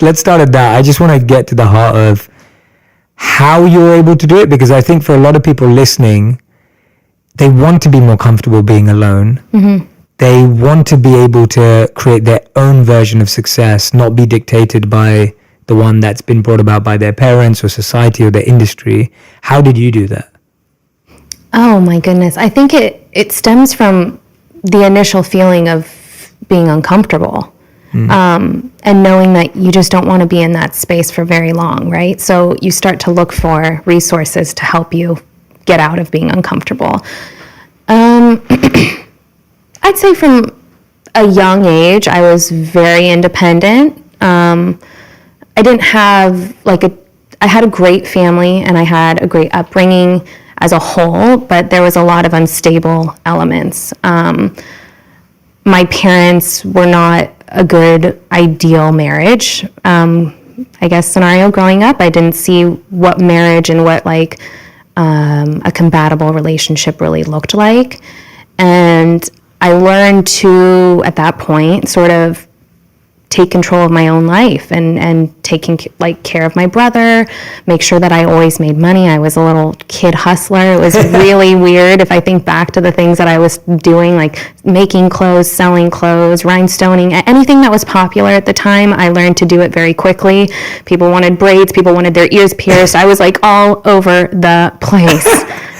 let's start at that. I just want to get to the heart of how you're able to do it, because I think for a lot of people listening, they want to be more comfortable being alone. Mm-hmm. They want to be able to create their own version of success, not be dictated by the one that's been brought about by their parents or society or their industry. How did you do that? Oh my goodness. I think it stems from the initial feeling of being uncomfortable. And knowing that you just don't want to be in that space for very long, right? So you start to look for resources to help you get out of being uncomfortable. I'd say from a young age, I was very independent. I didn't have I had a great family and I had a great upbringing as a whole, but there was a lot of unstable elements. My parents were not a good ideal marriage. I guess scenario growing up, I didn't see what marriage and what a compatible relationship really looked like. And I learned to, at that point, sort of take control of my own life and taking care of my brother, make sure that I always made money. I was a little kid hustler. It was really weird if I think back to the things that I was doing, like making clothes, selling clothes, rhinestoning, anything that was popular at the time. I learned to do it very quickly. People wanted braids, people wanted their ears pierced. I was all over the place.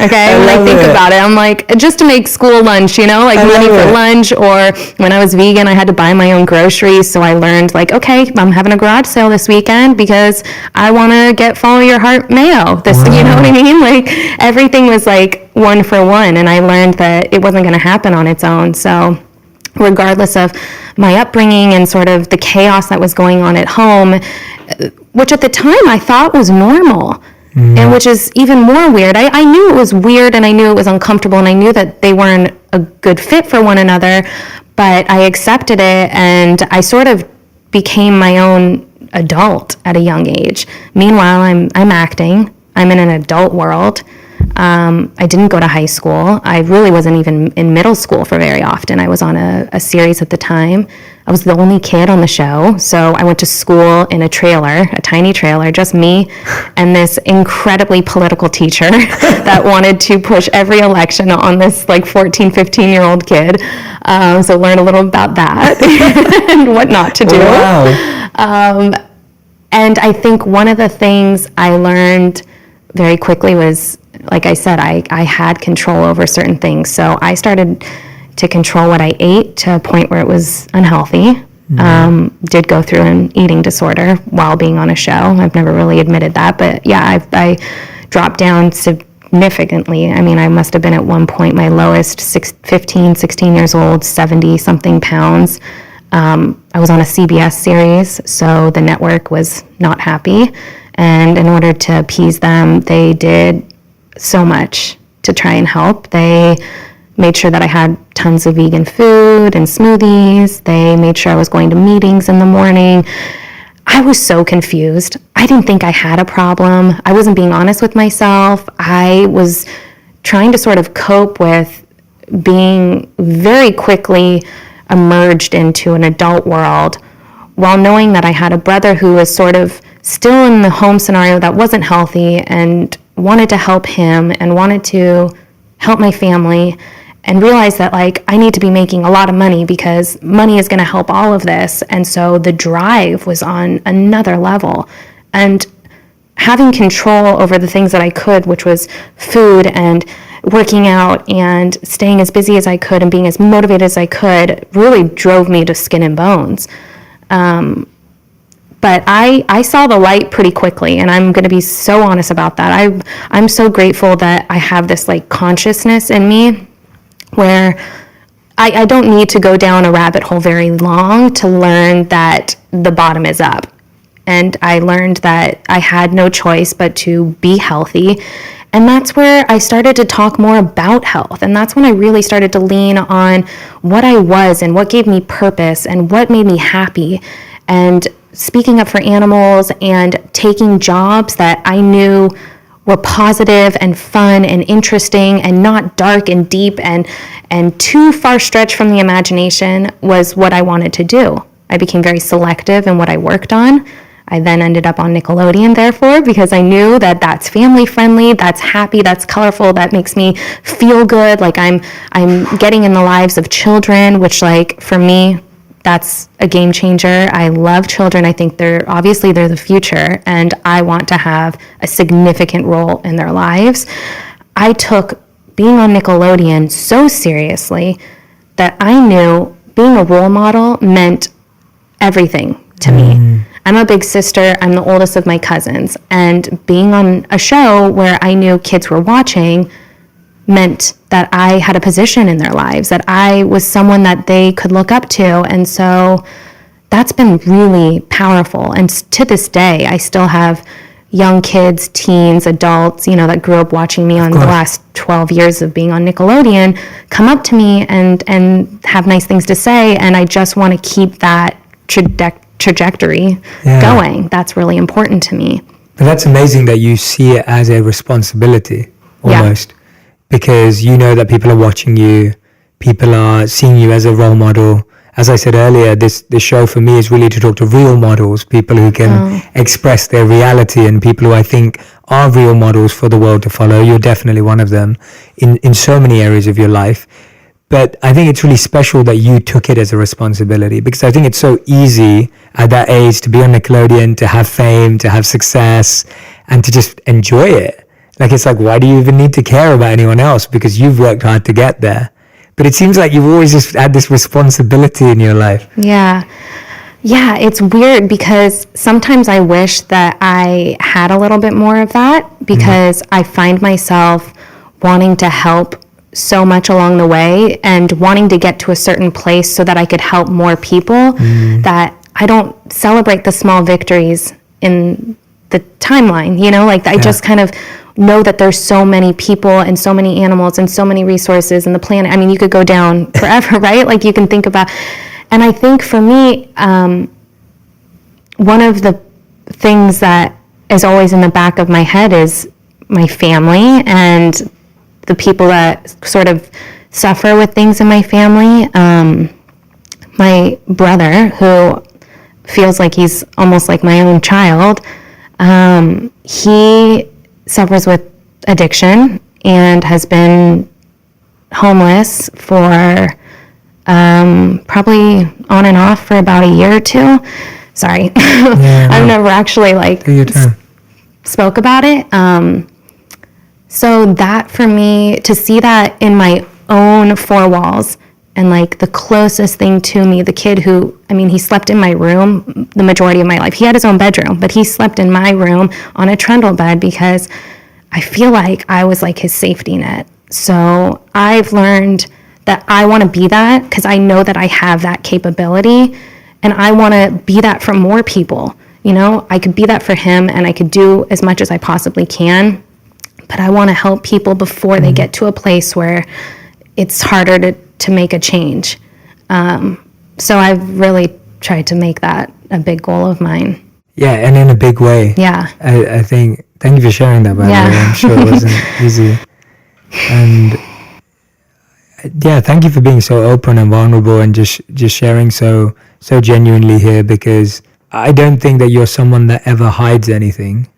Okay, when I think about it, I'm just to make school lunch, money for lunch, or when I was vegan, I had to buy my own groceries. So I learned okay, I'm having a garage sale this weekend because I want to get Follow Your Heart mayo. You know what I mean? Everything was one for one, and I learned that it wasn't going to happen on its own. So regardless of my upbringing and sort of the chaos that was going on at home, which at the time I thought was normal. And which is even more weird. I knew it was weird and I knew it was uncomfortable and I knew that they weren't a good fit for one another, but I accepted it and I sort of became my own adult at a young age. Meanwhile, I'm acting. I'm in an adult world. I didn't go to high school. I really wasn't even in middle school for very often. I was on a series at the time. I was the only kid on the show, so I went to school in a trailer, a tiny trailer, just me and this incredibly political teacher that wanted to push every election on this 14, 15-year-old kid. So learn a little about that and what not to do. Wow. And I think one of the things I learned very quickly was, like I said, I had control over certain things. So I started to control what I ate to a point where it was unhealthy. Did go through an eating disorder while being on a show. I've never really admitted that, but yeah, I dropped down significantly. I mean, I must have been at one point my lowest, 16 years old, 70-something pounds. I was on a CBS series, so the network was not happy. And in order to appease them, they did so much to try and help. They made sure that I had tons of vegan food and smoothies. They made sure I was going to meetings in the morning. I was so confused. I didn't think I had a problem. I wasn't being honest with myself. I was trying to sort of cope with being very quickly emerged into an adult world while knowing that I had a brother who was sort of still in the home scenario that wasn't healthy and wanted to help him and wanted to help my family, and realized that I need to be making a lot of money because money is going to help all of this. And so the drive was on another level, and having control over the things that I could, which was food and working out and staying as busy as I could and being as motivated as I could, really drove me to skin and bones. But I saw the light pretty quickly, and I'm going to be so honest about that. I'm so grateful that I have this consciousness in me where I don't need to go down a rabbit hole very long to learn that the bottom is up. And I learned that I had no choice but to be healthy. And that's where I started to talk more about health. And that's when I really started to lean on what I was and what gave me purpose and what made me happy. And speaking up for animals and taking jobs that I knew were positive and fun and interesting and not dark and deep and too far stretched from the imagination was what I wanted to do. I became very selective in what I worked on. I then ended up on Nickelodeon, therefore, because I knew that that's family friendly, that's happy, that's colorful, that makes me feel good. Like I'm getting in the lives of children, which, like, for me, that's a game changer. I love children. I think they're the future, and I want to have a significant role in their lives. I took being on Nickelodeon so seriously that I knew being a role model meant everything to me. I'm a big sister. I'm the oldest of my cousins. And being on a show where I knew kids were watching meant that I had a position in their lives, that I was someone that they could look up to. And so that's been really powerful. And to this day, I still have young kids, teens, adults, that grew up watching me on the last 12 years of being on Nickelodeon come up to me and have nice things to say. And I just want to keep that trajectory going. That's really important to me. But that's amazing that you see it as a responsibility almost, because you know that people are watching you, people are seeing you as a role model. As I said earlier, this show for me is really to talk to real models, people who can express their reality, and people who I think are real models for the world to follow. You're definitely one of them in so many areas of your life. But I think it's really special that you took it as a responsibility, because I think it's so easy at that age to be on Nickelodeon, to have fame, to have success, and to just enjoy it. Like, it's like, why do you even need to care about anyone else? Because you've worked hard to get there. But it seems like you've always just had this responsibility in your life. Yeah. Yeah, it's weird because sometimes I wish that I had a little bit more of that, because I find myself wanting to help so much along the way and wanting to get to a certain place so that I could help more people, that I don't celebrate the small victories in the timeline, like I just kind of know that there's so many people and so many animals and so many resources in the planet. I mean, you could go down forever, right? Like, you can think about, and I think for me, one of the things that is always in the back of my head is my family and the people that sort of suffer with things in my family. My brother, who feels like he's almost like my own child, he suffers with addiction and has been homeless for probably on and off for about a year or two. Sorry. I've never actually spoke about it. So that, for me, to see that in my own four walls, and like the closest thing to me, the kid who, he slept in my room the majority of my life. He had his own bedroom, but he slept in my room on a trundle bed because I feel like I was like his safety net. So I've learned that I want to be that, because I know that I have that capability, and I want to be that for more people. I could be that for him, and I could do as much as I possibly can, but I want to help people before they get to a place where it's harder to make a change. So I've really tried to make that a big goal of mine. Yeah, and in a big way. Yeah. I think, thank you for sharing that, by the way. I'm sure it wasn't easy. And yeah, thank you for being so open and vulnerable and just sharing so genuinely here, because I don't think that you're someone that ever hides anything.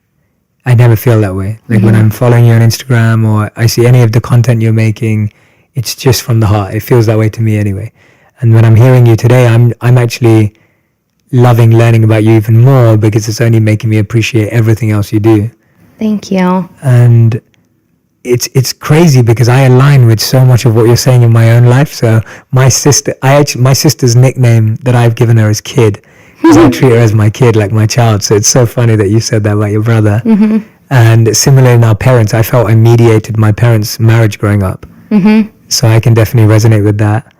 I never feel that way. Like when I'm following you on Instagram or I see any of the content you're making, it's just from the heart. It feels that way to me anyway. And when I'm hearing you today, I'm actually loving learning about you even more, because it's only making me appreciate everything else you do. Thank you. And it's crazy because I align with so much of what you're saying in my own life. So my sister's nickname that I've given her is Kid, because I treat her as my kid, like my child. So it's so funny that you said that about your brother. And similarly in our parents, I felt I mediated my parents' marriage growing up. So I can definitely resonate with that.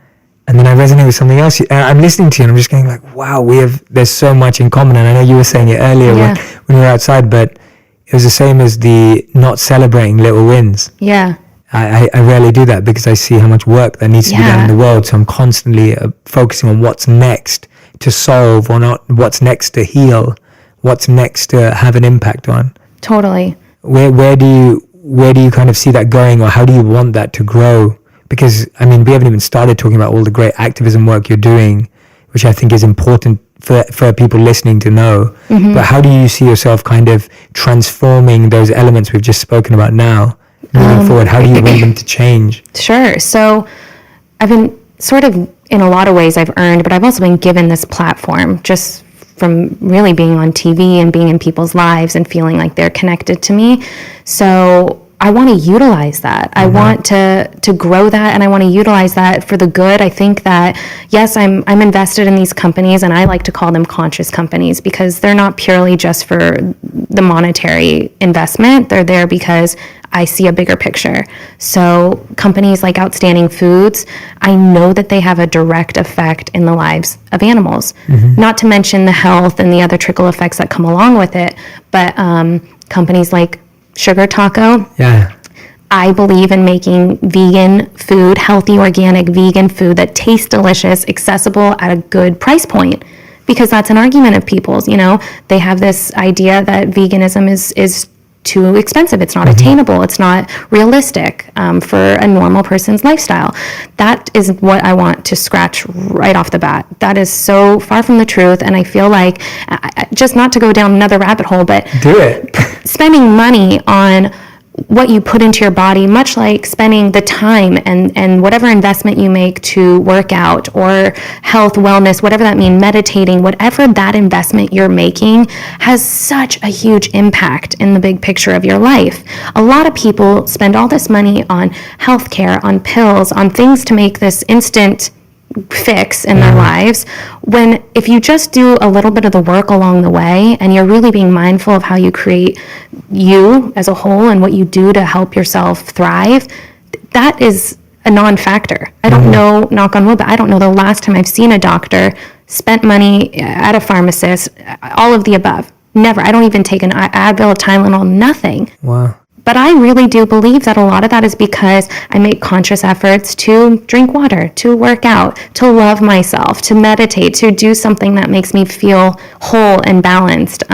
And then I resonate with something else. I'm listening to you and I'm just going like, wow, there's so much in common. And I know you were saying it earlier when we were outside, but it was the same as the not celebrating little wins. Yeah. I rarely do that because I see how much work that needs to be done in the world. So I'm constantly focusing on what's next to solve, or not what's next to heal, what's next to have an impact on. Totally. Where do you kind of see that going, or how do you want that to grow? Because we haven't even started talking about all the great activism work you're doing which I think is important for people listening to know. But how do you see yourself kind of transforming those elements we've just spoken about now, moving forward? How do you want them to change? Sure. So I've been sort of, in a lot of ways I've earned, but I've also been given this platform just from really being on TV and being in people's lives and feeling like they're connected to me. So I want to utilize that. I want to grow that, and I want to utilize that for the good. I think that, yes, I'm invested in these companies, and I like to call them conscious companies because they're not purely just for the monetary investment. They're there because I see a bigger picture. So companies like Outstanding Foods, I know that they have a direct effect in the lives of animals, not to mention the health and the other trickle effects that come along with it. But companies like Sugar Taco. Yeah. I believe in making vegan food, healthy, organic vegan food that tastes delicious, accessible at a good price point. Because that's an argument of people's, they have this idea that veganism is too expensive. It's not attainable. It's not realistic for a normal person's lifestyle. That is what I want to scratch right off the bat. That is so far from the truth. And I feel like, just not to go down another rabbit hole, but do it. Spending money on what you put into your body, much like spending the time and whatever investment you make to work out or health, wellness, whatever that means, meditating, whatever that investment you're making has such a huge impact in the big picture of your life. A lot of people spend all this money on healthcare, on pills, on things to make this instant fix in their lives, when if you just do a little bit of the work along the way and you're really being mindful of how you create you as a whole and what you do to help yourself thrive, that is a non-factor. I don't know, knock on wood, but I don't know the last time I've seen a doctor, spent money at a pharmacist, all of the above. Never. I don't even take an Advil, a Tylenol, nothing. Wow. But I really do believe that a lot of that is because I make conscious efforts to drink water, to work out, to love myself, to meditate, to do something that makes me feel whole and balanced.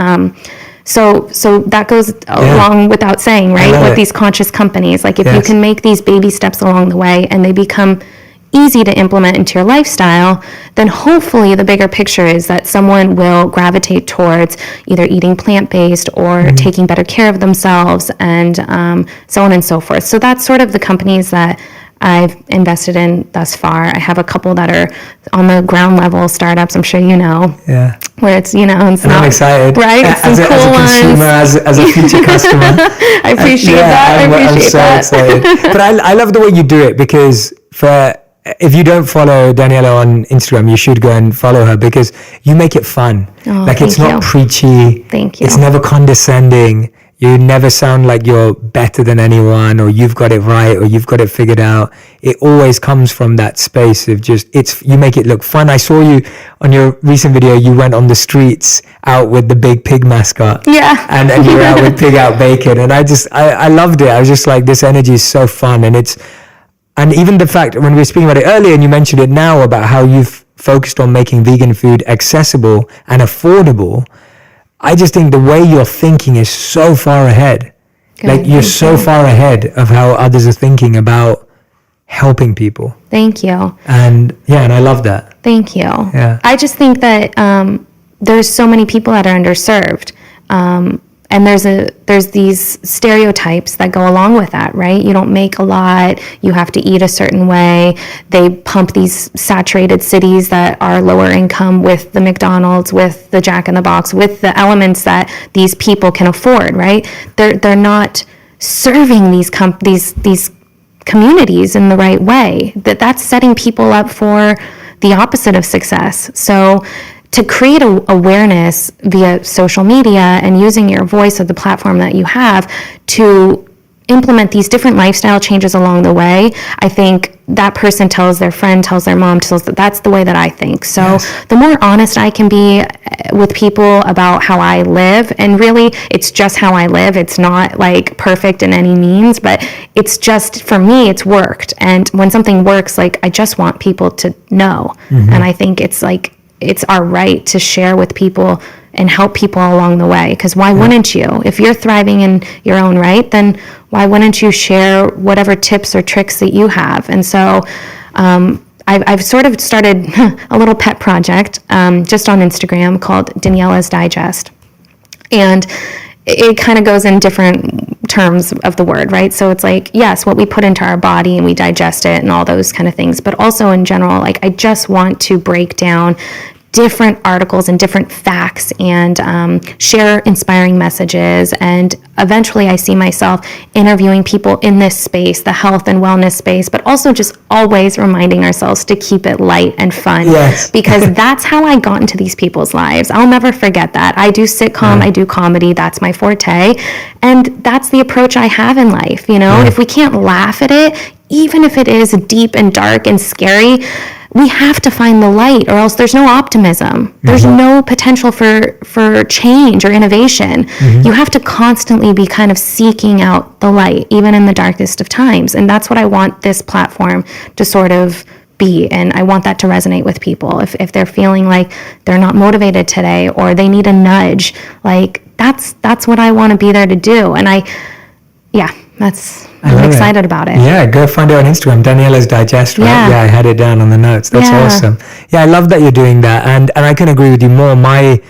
So that goes along without saying, right? With these conscious companies, like if you can make these baby steps along the way and they become easy to implement into your lifestyle, then hopefully the bigger picture is that someone will gravitate towards either eating plant-based or taking better care of themselves and so on and so forth. So that's sort of the companies that I've invested in thus far. I have a couple that are on the ground level startups, I'm sure you know. Yeah. Where it's, it's and not... I'm excited. Right? It's as a consumer, as a future customer. I appreciate that. I'm so excited. But I love the way you do it because if you don't follow Daniella on Instagram, you should go and follow her because you make it fun. It's not preachy. Thank you. It's never condescending. You never sound like you're better than anyone or you've got it right or you've got it figured out. It always comes from that space of you make it look fun. I saw you on your recent video, you went on the streets out with the big pig mascot. Yeah. And you were out with Pig Out Bacon. And I loved it. I was just like, this energy is so fun. And even the fact, when we were speaking about it earlier and you mentioned it now about how you've focused on making vegan food accessible and affordable, I just think the way you're thinking is so far ahead. Good, you're so far ahead of how others are thinking about helping people. Thank you. And I love that. Thank you. Yeah. I just think that there's so many people that are underserved. And there's these stereotypes that go along with that, right? You don't make a lot, you have to eat a certain way. They pump these saturated cities that are lower income with the McDonald's, with the Jack in the Box, with the elements that these people can afford, right? They're not serving these communities in the right way. That's setting people up for the opposite of success. So to create awareness via social media and using your voice of the platform that you have to implement these different lifestyle changes along the way, I think that person tells their friend, tells their mom, tells that's the way that I think. So the more honest I can be with people about how I live, and really it's just how I live. It's not like perfect in any means, but it's just, for me, it's worked. And when something works, I just want people to know. And I think it's our right to share with people and help people along the way. Because why wouldn't you? If you're thriving in your own right, then why wouldn't you share whatever tips or tricks that you have? And so I I've sort of started a little pet project just on Instagram called Daniella's Digest. And it kind of goes in different terms of the word, right? So it's like, yes, what we put into our body and we digest it and all those kind of things. But also in general, like I just want to break down different articles and different facts and share inspiring messages. And eventually I see myself interviewing people in this space, the health and wellness space, but also just always reminding ourselves to keep it light and fun. Yes. Because that's how I got into these people's lives. I'll never forget that. I do sitcom, I do comedy, that's my forte. And that's the approach I have in life. You know, if we can't laugh at it, even if it is deep and dark and scary, we have to find the light, or else there's no optimism. There's no potential for change or innovation. You have to constantly be kind of seeking out the light, even in the darkest of times. And that's what I want this platform to sort of be. And I want that to resonate with people. If they're feeling like they're not motivated today, or they need a nudge, like that's what I want to be there to do. And I'm excited about it. Yeah, go find it on Instagram, Daniella's Digest, right? Yeah, I had it down on the notes. That's awesome. Yeah, I love that you're doing that. And I can agree with you more. My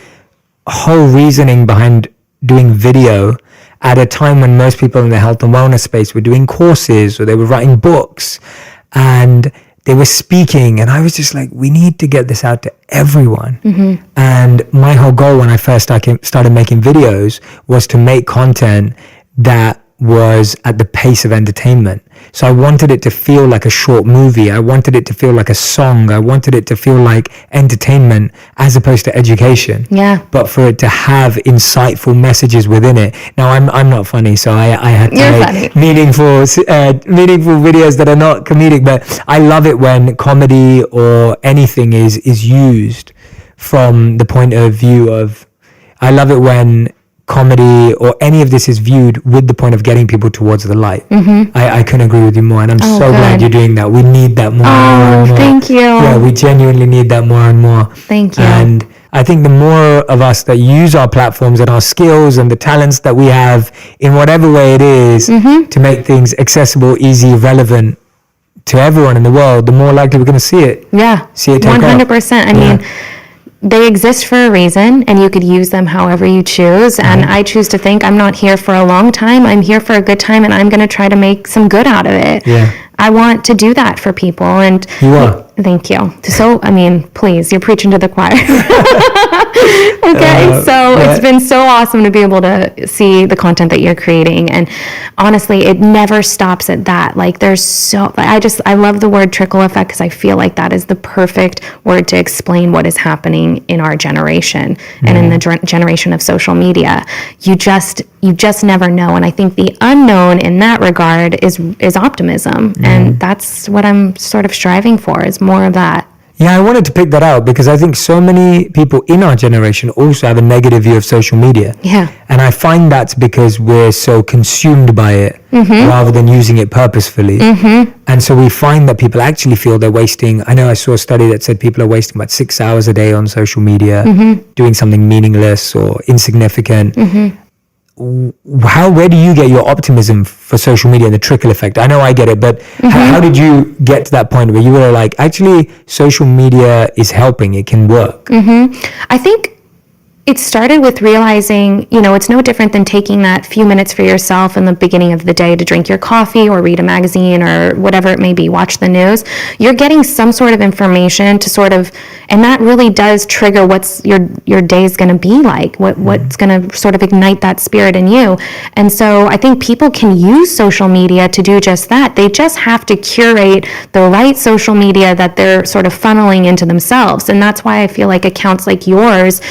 whole reasoning behind doing video at a time when most people in the health and wellness space were doing courses, or they were writing books and they were speaking, and I was just like, we need to get this out to everyone. And my whole goal when I first started making videos was to make content that was at the pace of entertainment. So I wanted it to feel like a short movie. I wanted it to feel like a song. I wanted it to feel like entertainment as opposed to education. Yeah. But for it to have insightful messages within it. Now I'm not funny, so I had to make meaningful videos that are not comedic. But I love it when comedy or anything is used from the point of view of. I love it when comedy or any of this is viewed with the point of getting people towards the light. I couldn't agree with you more, and I'm so glad you're doing that. We need that more and more. Thank you. Yeah, we genuinely need that more and more. Thank you. And I think the more of us that use our platforms and our skills and the talents that we have in whatever way it is to make things accessible, easy, relevant to everyone in the world, the more likely we're going to see it. Yeah, see it take 100%. I mean, they exist for a reason, and you could use them however you choose. And I choose to think I'm not here for a long time. I'm here for a good time, and I'm going to try to make some good out of it. Yeah. I want to do that for people. And you are. Thank you. So, I mean, please, you're preaching to the choir. It's been so awesome to be able to see the content that you're creating. And honestly, it never stops at that. Like I love the word trickle effect, because I feel like that is the perfect word to explain what is happening in our generation and in the generation of social media. You just never know. And I think the unknown in that regard is optimism. And that's what I'm sort of striving for, is more of that. Yeah, I wanted to pick that out because I think so many people in our generation also have a negative view of social media. Yeah. And I find that's because we're so consumed by it rather than using it purposefully. And so we find that people actually feel they're wasting. I know I saw a study that said people are wasting about 6 hours a day on social media, doing something meaningless or insignificant. Where do you get your optimism for social media and the trickle effect? I know I get it, but how did you get to that point where you were like, actually, social media is helping, it can work? I think it started with realizing, it's no different than taking that few minutes for yourself in the beginning of the day to drink your coffee or read a magazine or whatever it may be, watch the news. You're getting some sort of information to sort of, and that really does trigger what's your day's going to be like, what's going to sort of ignite that spirit in you. And so I think people can use social media to do just that. They just have to curate the right social media that they're sort of funneling into themselves. And that's why I feel like accounts like yours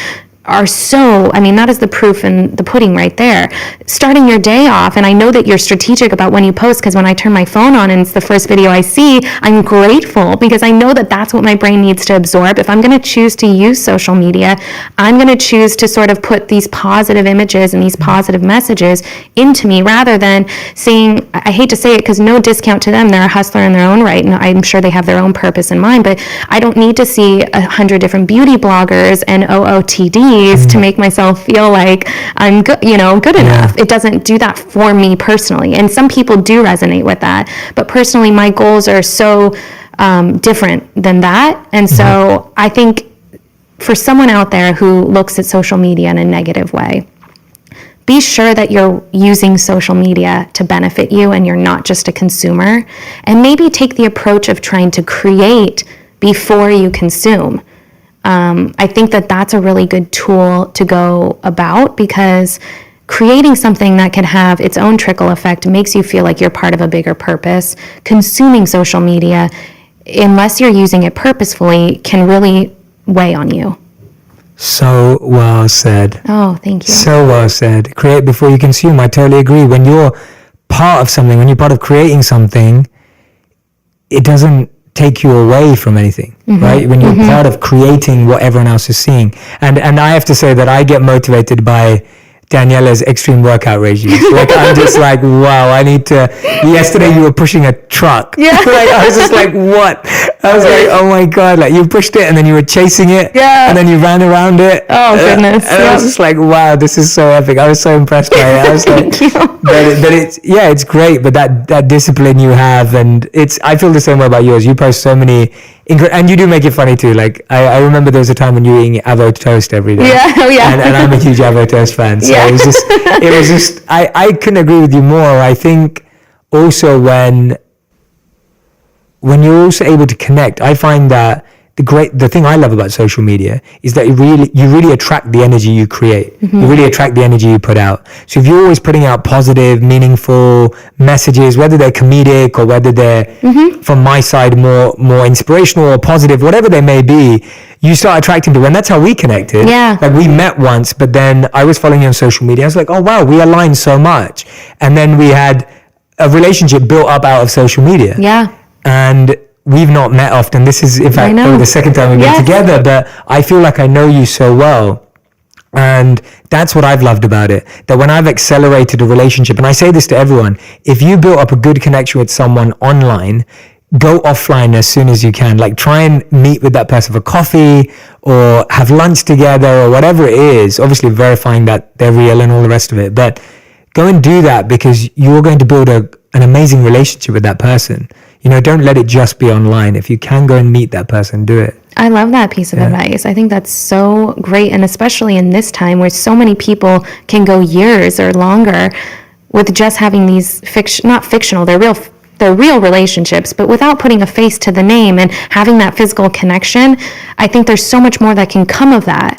are that is the proof in the pudding right there. Starting your day off, and I know that you're strategic about when you post, because when I turn my phone on and it's the first video I see, I'm grateful because I know that that's what my brain needs to absorb. If I'm going to choose to use social media, I'm going to choose to sort of put these positive images and these positive messages into me rather than seeing, I hate to say it because no discount to them, they're a hustler in their own right, and I'm sure they have their own purpose in mind, but I don't need to see 100 different beauty bloggers and OOTDs to make myself feel like I'm good, good enough. It doesn't do that for me personally. And some people do resonate with that. But personally, my goals are so different than that. And so I think for someone out there who looks at social media in a negative way, be sure that you're using social media to benefit you and you're not just a consumer. And maybe take the approach of trying to create before you consume. I think that that's a really good tool to go about, because creating something that can have its own trickle effect makes you feel like you're part of a bigger purpose. Consuming social media, unless you're using it purposefully, can really weigh on you. So well said. Oh, thank you. So well said. Create before you consume. I totally agree. When you're part of something, when you're part of creating something, it doesn't take you away from anything, right? When you're part of creating what everyone else is seeing. And I have to say that I get motivated by Daniella's extreme workout regimes. Like, I'm just like, wow, I need to. Yesterday you were pushing a truck. Yeah. Like, I was just like, what? I was like, oh my God, like you pushed it and then you were chasing it. Yeah. And then you ran around it. Oh, goodness. And I was just like, wow, this is so epic. I was so impressed by it. I was like, Thank you. but it's great, but that discipline you have, and I feel the same way about yours. You post so many, and you do make it funny too. Like, I remember there was a time when you were eating avo toast every day. Yeah, oh yeah. And I'm a huge avo toast fan. So Yeah. it was just, I couldn't agree with you more. I think also when you're also able to connect, I find that the thing I love about social media is that you really attract the energy you create. You really attract the energy you put out. So if you're always putting out positive, meaningful messages, whether they're comedic or whether they're from my side more inspirational or positive, whatever they may be, you start attracting people. And that's how we connected. Yeah. Like, we met once, but then I was following you on social media. I was like, oh wow, we aligned so much. And then we had a relationship built up out of social media. Yeah. And we've not met often. This is, in fact, the second time we've been together, but I feel like I know you so well. And that's what I've loved about it, that when I've accelerated a relationship, and I say this to everyone, if you built up a good connection with someone online, go offline as soon as you can. Like, try and meet with that person for coffee or have lunch together or whatever it is, obviously verifying that they're real and all the rest of it. But go and do that, because you're going to build an amazing relationship with that person. You know, don't let it just be online. If you can go and meet that person, do it. I love that piece of advice. I think that's so great. And especially in this time where so many people can go years or longer with just having these not fictional, they're real relationships, but without putting a face to the name and having that physical connection. I think there's so much more that can come of that.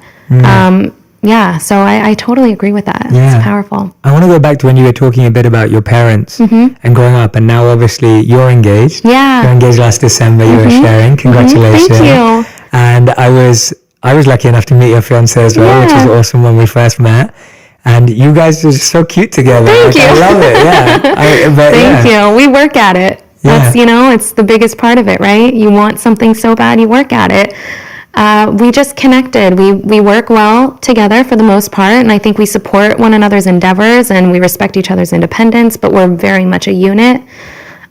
So I totally agree with that. Yeah. It's powerful. I want to go back to when you were talking a bit about your parents and growing up, and now obviously you're engaged. Yeah. You're engaged last December, you were sharing. Congratulations. Thank you. And I was lucky enough to meet your fiance as well, which was awesome when we first met. And you guys are just so cute together. Thank you. I love it. Yeah. Thank you. We work at it. That's, it's the biggest part of it, right? You want something so bad, you work at it. We just connected. We work well together for the most part, and I think we support one another's endeavors and we respect each other's independence, but we're very much a unit.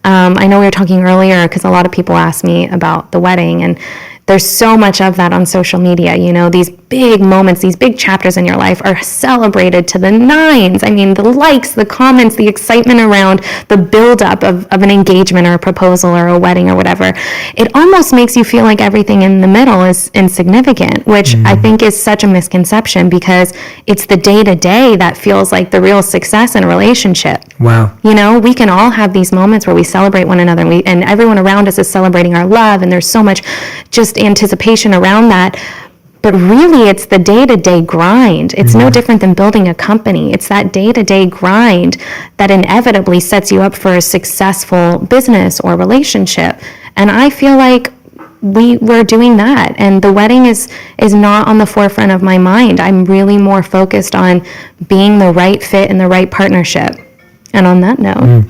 I know we were talking earlier because a lot of people asked me about the wedding, and there's so much of that on social media. These big moments, these big chapters in your life are celebrated to the nines. I mean, the likes, the comments, the excitement around the buildup of an engagement or a proposal or a wedding or whatever. It almost makes you feel like everything in the middle is insignificant, which I think is such a misconception, because it's the day-to-day that feels like the real success in a relationship. Wow. We can all have these moments where we celebrate one another, and everyone around us is celebrating our love, and there's so much just anticipation around that. But really, it's the day-to-day grind. It's no different than building a company. It's that day-to-day grind that inevitably sets you up for a successful business or relationship. And I feel like we're doing that. And the wedding is not on the forefront of my mind. I'm really more focused on being the right fit and the right partnership. And on that note...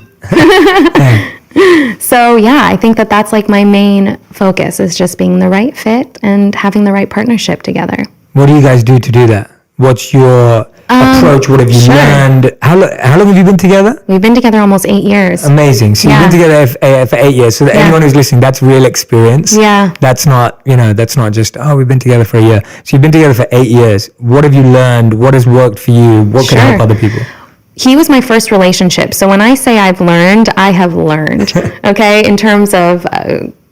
So I think that's like my main focus, is just being the right fit and having the right partnership together. What do you guys do to do that? What's your approach? What have you learned? How long have you been together? We've been together almost 8 years. Amazing. So you've been together for 8 years. So that anyone who's listening, that's real experience. Yeah. That's not, that's not just, we've been together for a year. So you've been together for 8 years. What have you learned? What has worked for you? What can help other people? He was my first relationship. So when I say I've learned, I have learned, okay, in terms of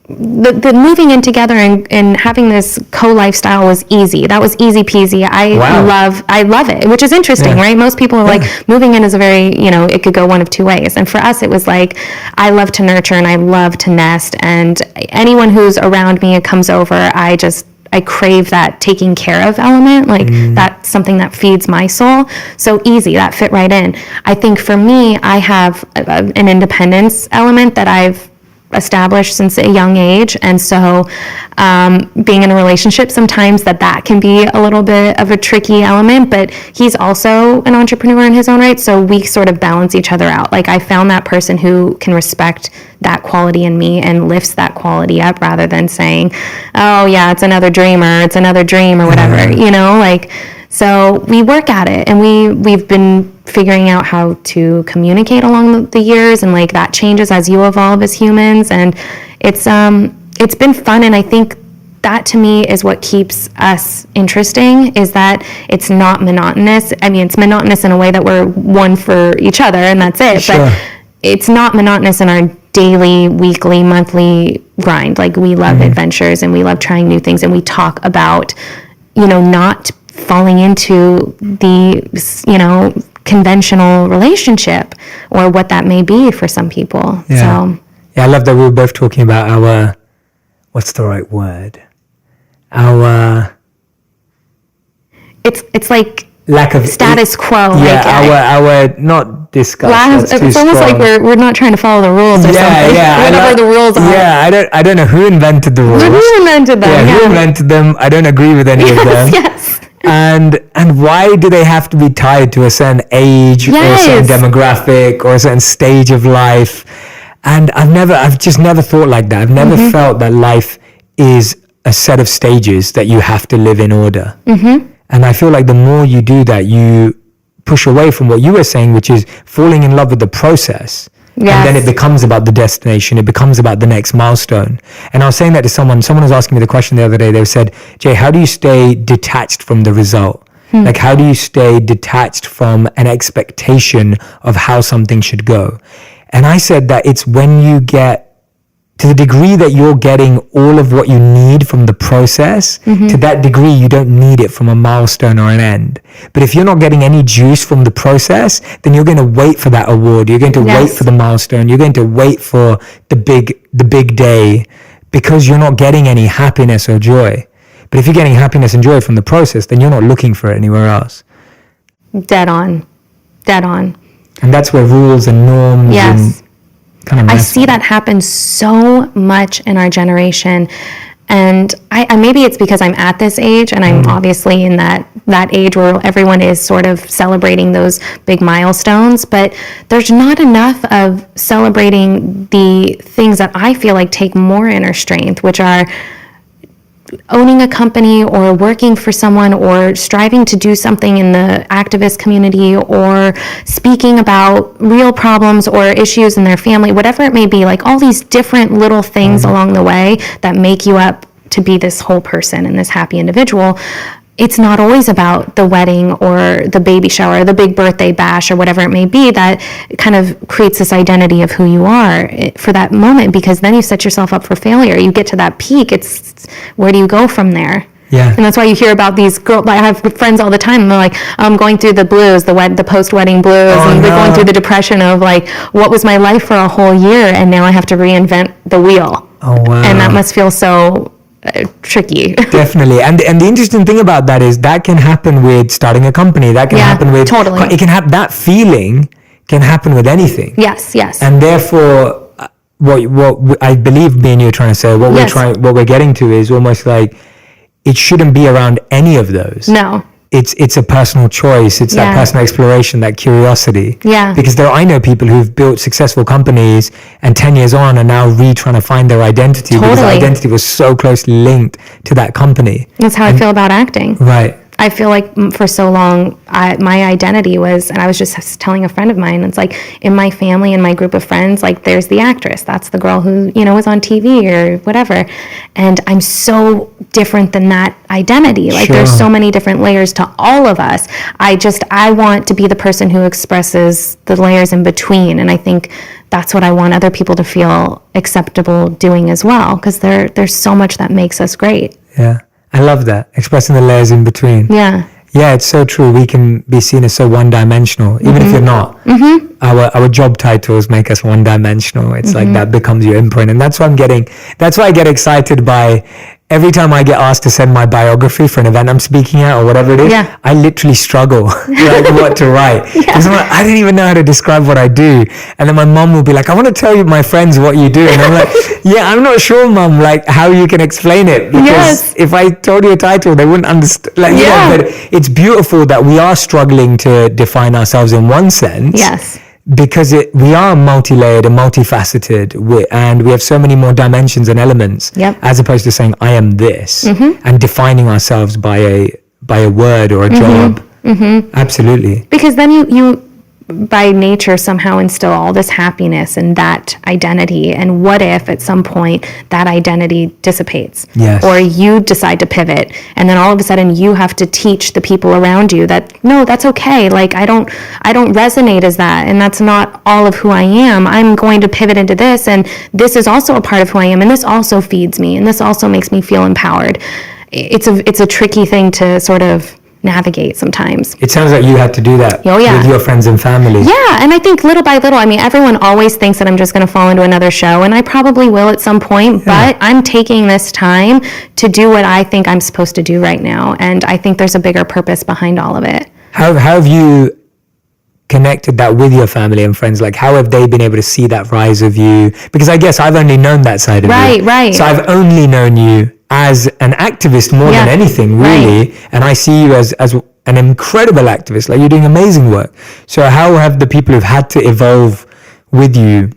the moving in together and having this co-lifestyle was easy. That was easy peasy. I love it, which is interesting, right? Most people are like, moving in is a very, it could go one of two ways. And for us, it was like, I love to nurture and I love to nest. And anyone who's around me and comes over, I crave that taking care of element. Like that's something that feeds my soul. So easy, that fit right in. I think for me, I have an independence element that I've established since a young age, and so being in a relationship, sometimes that can be a little bit of a tricky element, but he's also an entrepreneur in his own right, so we sort of balance each other out. Like I found that person who can respect that quality in me and lifts that quality up, rather than saying, oh yeah, it's another dream or whatever, like. So we work at it, and we've been figuring out how to communicate along the years, and like that changes as you evolve as humans, and it's been fun. And I think that to me is what keeps us interesting, is that it's not monotonous. I mean, it's monotonous in a way that we're one for each other and that's it, sure. But it's not monotonous in our daily, weekly, monthly grind. Like we love adventures and we love trying new things, and we talk about, not falling into the, conventional relationship or what that may be for some people. Yeah. So yeah, I love that we were both talking about our, what's the right word? It's like lack of status quo. Yeah, like our not discuss. It's almost like we're not trying to follow the rules or something. Yeah, whatever the rules are. Yeah, I don't know who invented the rules. Who invented them? Who invented them? I don't agree with any of them. Yes. And why do they have to be tied to a certain age or a certain demographic or a certain stage of life? And I've just never thought like that. I've never felt that life is a set of stages that you have to live in order. And I feel like the more you do that, you push away from what you were saying, which is falling in love with the process. Yes. And then it becomes about the destination. It becomes about the next milestone. And I was saying that to someone was asking me the question the other day. They said, Jay, how do you stay detached from the result? Like, how do you stay detached from an expectation of how something should go? And I said that it's when you get to the degree that you're getting all of what you need from the process, to that degree, you don't need it from a milestone or an end. But if you're not getting any juice from the process, then you're going to wait for that award. You're going to wait for the milestone. You're going to wait for the big day, because you're not getting any happiness or joy. But if you're getting happiness and joy from the process, then you're not looking for it anywhere else. Dead on. And that's where rules and norms and I see that happen so much in our generation, and I maybe it's because I'm at this age, and I'm obviously in that age where everyone is sort of celebrating those big milestones, but there's not enough of celebrating the things that I feel like take more inner strength, which are owning a company or working for someone or striving to do something in the activist community or speaking about real problems or issues in their family, whatever it may be, like all these different little things along the way that make you up to be this whole person and this happy individual. It's not always about the wedding or the baby shower, or the big birthday bash or whatever it may be that kind of creates this identity of who you are for that moment, because then you set yourself up for failure. You get to that peak. It's where do you go from there? Yeah. And that's why you hear about these girls. I have friends all the time, and they're like, I'm going through the blues, the post-wedding blues, and they're going through the depression of like, what was my life for a whole year, and now I have to reinvent the wheel. Oh, wow. And that must feel so tricky. Definitely. And the interesting thing about that is that can happen with starting a company. That can happen with totally. It can happen. That feeling can happen with anything. Yes. And therefore, what I believe me and you are trying to say, what we're getting to is almost like it shouldn't be around any of those. No. It's a personal choice. It's that personal exploration, that curiosity. Yeah. Because I know people who've built successful companies and 10 years on are now trying to find their identity because their identity was so closely linked to that company. That's how I feel about acting. Right. I feel like for so long, my identity was, and I was just telling a friend of mine, it's like in my family and my group of friends, like there's the actress, that's the girl who, you know, is on TV or whatever. And I'm so different than that identity. Like there's so many different layers to all of us. I want to be the person who expresses the layers in between. And I think that's what I want other people to feel acceptable doing as well, because there's so much that makes us great. Yeah, I love that, expressing the layers in between. Yeah, it's so true. We can be seen as so one-dimensional, even if you're not. Our job titles make us one-dimensional. It's like that becomes your imprint, and that's why I get excited by every time I get asked to send my biography for an event I'm speaking at or whatever it is. I literally struggle like what to write, because I'm like, I don't even know how to describe what I do. And then my mom will be like, I want to tell you, my friends, what you do. And I'm like, yeah, I'm not sure, mom, like how you can explain it, because if I told you a title, they wouldn't understand. Like, you know, but it's beautiful that we are struggling to define ourselves in one sense. Because we are multi-layered and multifaceted, and we have so many more dimensions and elements, as opposed to saying I am this and defining ourselves by a word or a job. Absolutely. Because then you by nature somehow instill all this happiness and that identity, and what if at some point that identity dissipates, or you decide to pivot, and then all of a sudden you have to teach the people around you that no, that's okay, like I don't resonate as that, and that's not all of who I am. I'm going to pivot into this, and this is also a part of who I am, and this also feeds me, and this also makes me feel empowered. It's a tricky thing to sort of navigate sometimes. It sounds like you had to do that with your friends and family. Yeah, and I think little by little, I mean, everyone always thinks that I'm just going to fall into another show, and I probably will at some point, but I'm taking this time to do what I think I'm supposed to do right now, and I think there's a bigger purpose behind all of it. How have you connected that with your family and friends? Like, how have they been able to see that rise of you? Because I guess I've only known that side of you. Right. So I've only known you as an activist more than anything, really. And I see you as an incredible activist. Like, you're doing amazing work. So how have the people who've had to evolve with you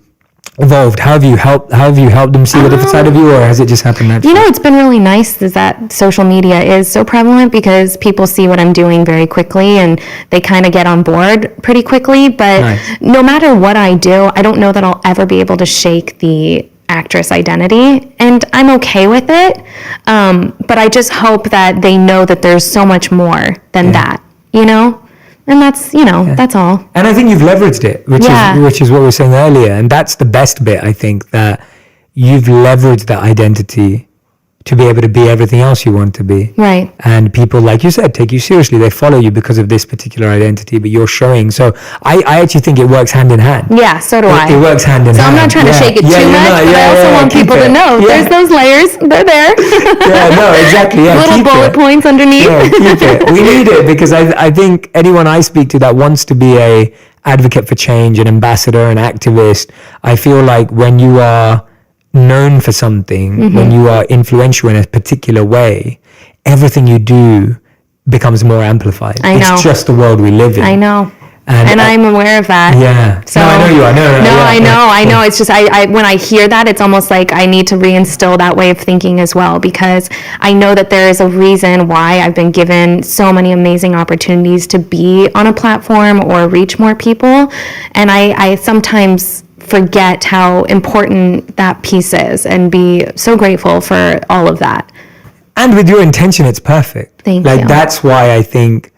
evolved? How have you helped them see the different side of you, or has it just happened naturally? You know, it's been really nice is that social media is so prevalent, because people see what I'm doing very quickly and they kind of get on board pretty quickly. But no matter what I do, I don't know that I'll ever be able to shake the actress identity, and I'm okay with it. But I just hope that they know that there's so much more than that, you know? And that's, you know, that's all. And I think you've leveraged it, which is what we were saying earlier. And that's the best bit, I think, that you've leveraged that identity to be able to be everything else you want to be. Right. And people, like you said, take you seriously. They follow you because of this particular identity, but you're showing. So I actually think it works hand in hand. Yeah, so do I. It works hand in hand. So I'm not trying to shake it too much, but I also want people to know there's those layers. They're there. Exactly. Little bullet points underneath. Keep it. We need it, because I think anyone I speak to that wants to be a advocate for change, an ambassador, an activist, I feel like when you are known for something, when you are influential in a particular way, everything you do becomes more amplified. It's just the world we live in. I know. And I'm aware of that. Yeah. So, no, I know you are. I know. It's just, I when I hear that, it's almost like I need to reinstill that way of thinking as well, because I know that there is a reason why I've been given so many amazing opportunities to be on a platform or reach more people. And I sometimes forget how important that piece is, and be so grateful for all of that. And with your intention, it's perfect. Thank you. That's why I think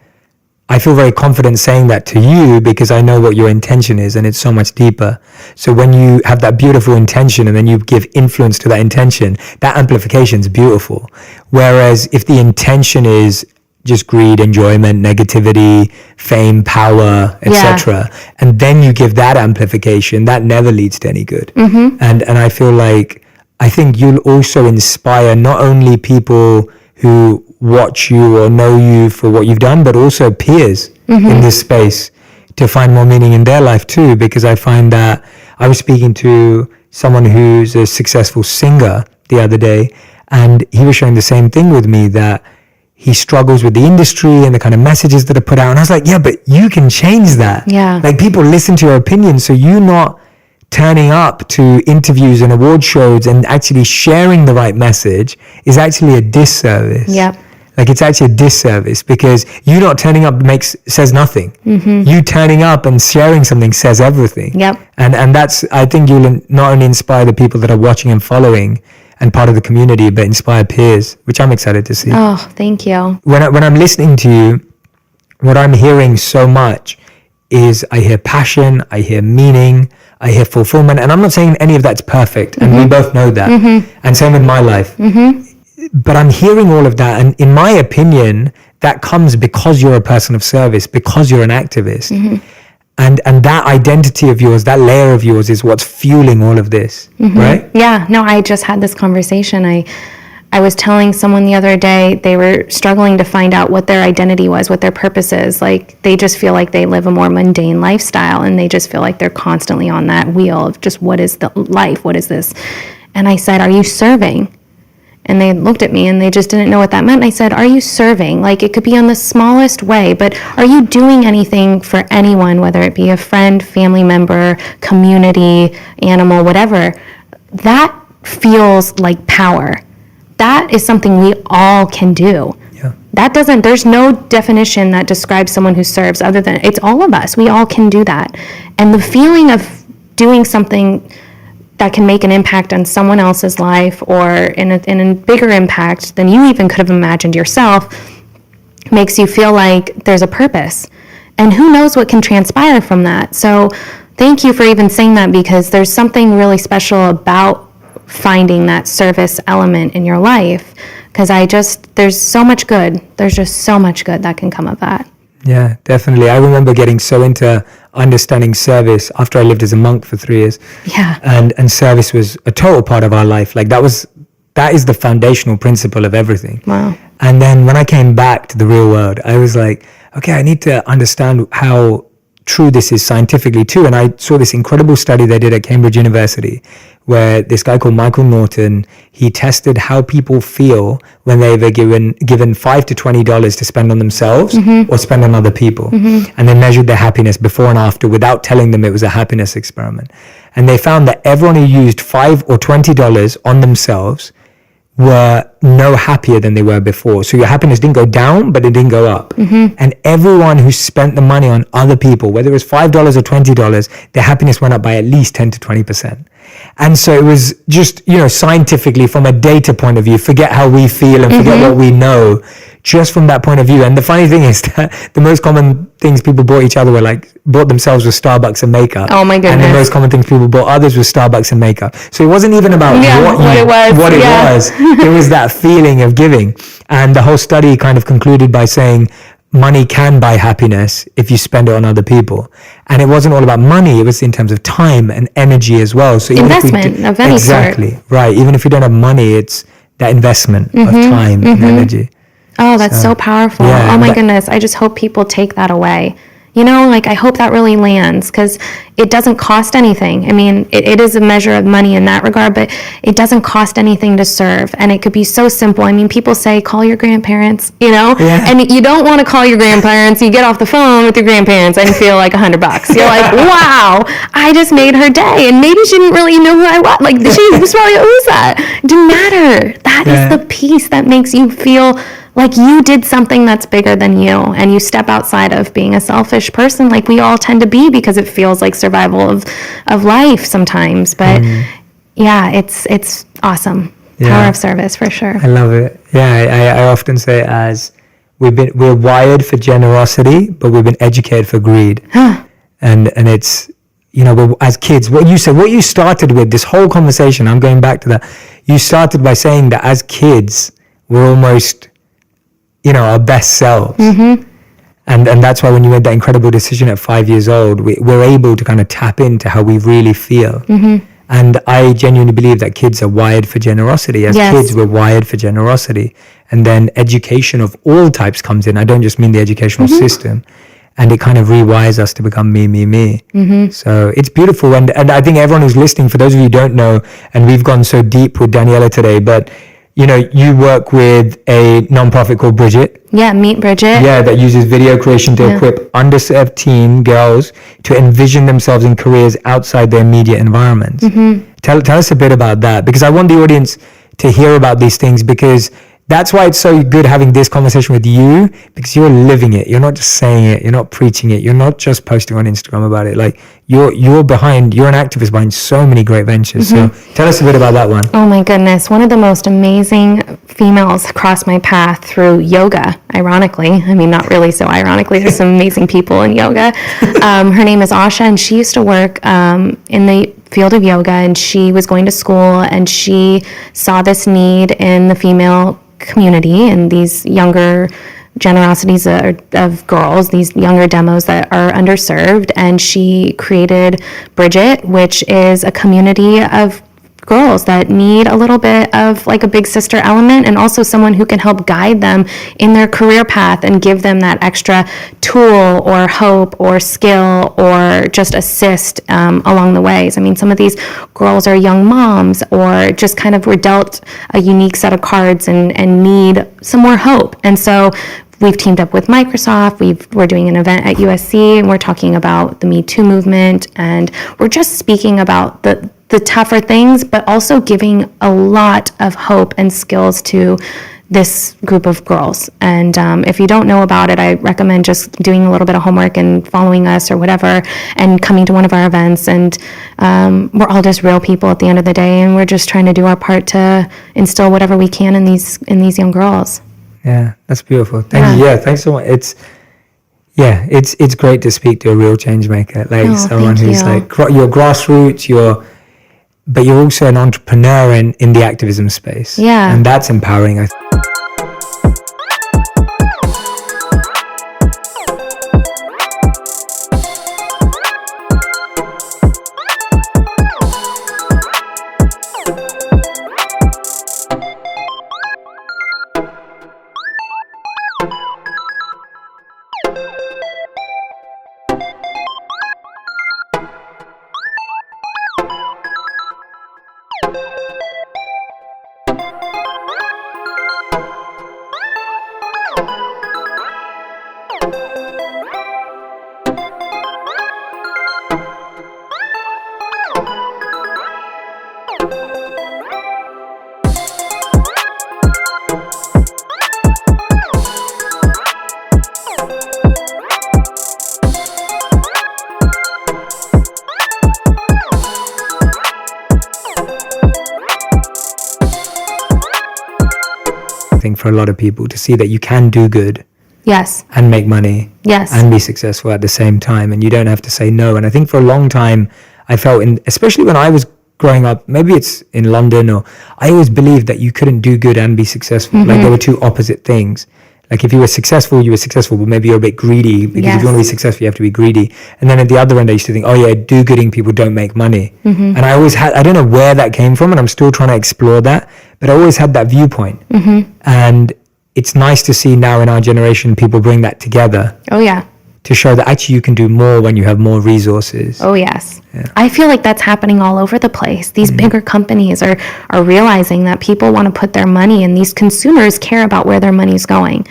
I feel very confident saying that to you, because I know what your intention is, and it's so much deeper. So when you have that beautiful intention and then you give influence to that intention, that amplification is beautiful. Whereas if the intention is just greed, enjoyment, negativity, fame, power, etc., and then you give that amplification, that never leads to any good. And I feel like, I think you'll also inspire not only people who watch you or know you for what you've done, but also peers in this space to find more meaning in their life too. Because I find that I was speaking to someone who's a successful singer the other day, and he was sharing the same thing with me, that he struggles with the industry and the kind of messages that are put out. And I was like, yeah, but you can change that. Yeah. Like, people listen to your opinion, so you not turning up to interviews and award shows and actually sharing the right message is actually a disservice. Yep. Like it's actually a disservice, because you not turning up says nothing. You turning up and sharing something says everything. Yep. And that's, I think you'll not only inspire the people that are watching and following and part of the community, but inspire peers, which I'm excited to see. Oh, thank you. When I'm listening to you, what I'm hearing so much is I hear passion, I hear meaning, I hear fulfillment. And I'm not saying any of that's perfect. And we both know that. And same with my life. But I'm hearing all of that. And in my opinion, that comes because you're a person of service, because you're an activist. And that identity of yours, that layer of yours is what's fueling all of this, right? Yeah, no, I just had this conversation. I was telling someone the other day, they were struggling to find out what their identity was, what their purpose is. Like, they just feel like they live a more mundane lifestyle, and they just feel like they're constantly on that wheel of just, what is the life? What is this? And I said, are you serving? And they looked at me and they just didn't know what that meant. And I said, are you serving? Like, it could be on the smallest way, but are you doing anything for anyone, whether it be a friend, family member, community, animal, whatever? That feels like power. That is something we all can do. Yeah. There's no definition that describes someone who serves other than it's all of us. We all can do that. And the feeling of doing something that can make an impact on someone else's life, or in a bigger impact than you even could have imagined yourself, makes you feel like there's a purpose. And who knows what can transpire from that. So thank you for even saying that, because there's something really special about finding that service element in your life, because there's so much good. There's just so much good that can come of that. Yeah, definitely. I remember getting so into understanding service after I lived as a monk for 3 years. Yeah. And service was a total part of our life. Like that is the foundational principle of everything. Wow. And then when I came back to the real world, I was like, okay, I need to understand how true this is scientifically too. And I saw this incredible study they did at Cambridge University, where this guy called Michael Norton, he tested how people feel when they were given $5 to $20 to spend on themselves or spend on other people. And they measured their happiness before and after without telling them it was a happiness experiment. And they found that everyone who used $5 or $20 on themselves were no happier than they were before. So your happiness didn't go down, but it didn't go up. And everyone who spent the money on other people, whether it was $5 or $20, their happiness went up by at least 10 to 20%. And so it was just, scientifically, from a data point of view, forget how we feel and forget what we know, just from that point of view. And the funny thing is that the most common things people bought each other bought themselves with Starbucks and makeup. Oh my goodness. And the most common things people bought others was Starbucks and makeup. So it wasn't even about what it was. It was that feeling of giving. And the whole study kind of concluded by saying money can buy happiness if you spend it on other people. And it wasn't all about money, it was in terms of time and energy as well. So even investment of any sort. Exactly, right. Even if you don't have money, it's that investment of time and energy. Oh, that's so powerful. Yeah, oh my goodness. I just hope people take that away. I hope that really lands, because it doesn't cost anything. I mean, it is a measure of money in that regard, but it doesn't cost anything to serve. And it could be so simple. I mean, people say, call your grandparents, and you don't want to call your grandparents. You get off the phone with your grandparents and feel like $100. You're like, wow, I just made her day. And maybe she didn't really know who I was. Like, she was probably, who's that? It didn't matter. That is the piece that makes you feel like you did something that's bigger than you, and you step outside of being a selfish person like we all tend to be, because it feels like survival of life sometimes. But yeah, it's awesome. Power of service, for sure. I love it. Yeah, I often say it as we're wired for generosity, but we've been educated for greed. And it's, as kids, what you started with, this whole conversation, I'm going back to that. You started by saying that as kids, we're almost, our best selves. And that's why when you made that incredible decision at 5 years old, we're able to kind of tap into how we really feel. And I genuinely believe that kids are wired for generosity. As kids, we're wired for generosity. And then education of all types comes in. I don't just mean the educational system. And it kind of rewires us to become me. So it's beautiful. And I think everyone who's listening, for those of you who don't know, and we've gone so deep with Daniella today, but you work with a nonprofit called Bridget. Yeah, Meet Bridget. Yeah, that uses video creation to equip underserved teen girls to envision themselves in careers outside their immediate environments. Tell us a bit about that, because I want the audience to hear about these things, because that's why it's so good having this conversation with you, because you're living it. You're not just saying it. You're not preaching it. You're not just posting on Instagram about it. Like you're an activist behind so many great ventures. So tell us a bit about that one. Oh my goodness. One of the most amazing females crossed my path through yoga, ironically. I mean, not really so ironically. There's some amazing people in yoga. Her name is Asha, and she used to work in the field of yoga, and she was going to school, and she saw this need in the female community and these younger generosities of girls, these younger demos that are underserved. And she created Bridget, which is a community of girls that need a little bit of like a big sister element, and also someone who can help guide them in their career path and give them that extra tool or hope or skill or just assist along the ways. I mean, some of these girls are young moms or just kind of were dealt a unique set of cards and need some more hope. And so we've teamed up with Microsoft. We're doing an event at USC, and we're talking about the Me Too movement, and we're just speaking about the tougher things, but also giving a lot of hope and skills to this group of girls. And if you don't know about it, I recommend just doing a little bit of homework and following us or whatever, and coming to one of our events. And we're all just real people at the end of the day, and we're just trying to do our part to instill whatever we can in these young girls. Yeah, that's beautiful. Thank you. Yeah, thanks so much. It's great to speak to a real change maker, like someone who's like your grassroots, but you're also an entrepreneur in the activism space. Yeah. And that's empowering, I think. For a lot of people to see that you can do good, yes, and make money, yes, and be successful at the same time, and you don't have to say no. And I think for a long time I felt, especially when I was growing up, maybe it's in London, or I always believed that you couldn't do good and be successful. Like there were two opposite things. Like if you were successful, but maybe you're a bit greedy, because if you want to be successful, you have to be greedy. And then at the other end, I used to think, do-gooding people don't make money. And I always had, I don't know where that came from, and I'm still trying to explore that, but I always had that viewpoint. And it's nice to see now in our generation, people bring that together. Oh, yeah. To show that actually you can do more when you have more resources. Oh, yes. Yeah. I feel like that's happening all over the place. These bigger companies are realizing that people want to put their money, and these consumers care about where their money's going.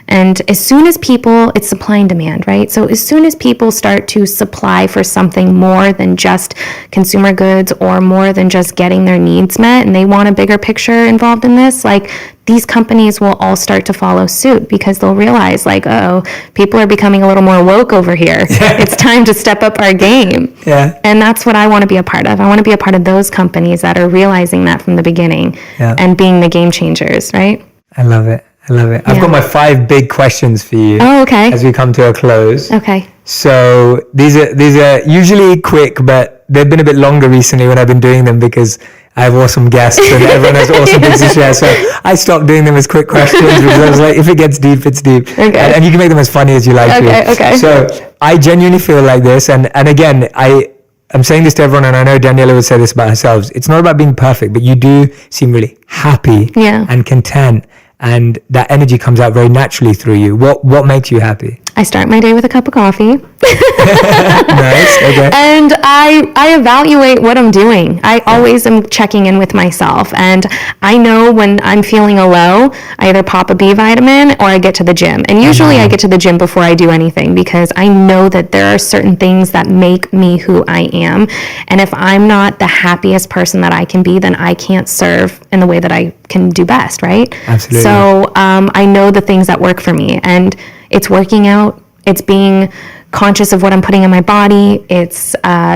And as soon as it's supply and demand, right? So as soon as people start to supply for something more than just consumer goods or more than just getting their needs met, and they want a bigger picture involved in this, like these companies will all start to follow suit, because they'll realize like, people are becoming a little more woke over here. It's time to step up our game. Yeah. And that's what I want to be a part of. I want to be a part of those companies that are realizing that from the beginning and being the game changers, right? I love it. I've got my 5 big questions for you. Oh, okay. As we come to a close. Okay. So these are usually quick, but they've been a bit longer recently when I've been doing them, because I have awesome guests and everyone has awesome things to share. So I stopped doing them as quick questions, because I was like, if it gets deep, it's deep. Okay. And you can make them as funny as you like to. Okay. So I genuinely feel like this. And again, I'm saying this to everyone, and I know Daniella would say this about herself. It's not about being perfect, but you do seem really happy and content. And that energy comes out very naturally through you. What makes you happy? I start my day with a cup of coffee. Nice. Okay. And I evaluate what I'm doing. I always am checking in with myself. And I know when I'm feeling a low, I either pop a B vitamin or I get to the gym. And usually I get to the gym before I do anything, because I know that there are certain things that make me who I am. And if I'm not the happiest person that I can be, then I can't serve in the way that I can do best, right? Absolutely. So I know the things that work for me. And it's working out. It's being conscious of what I'm putting in my body. It's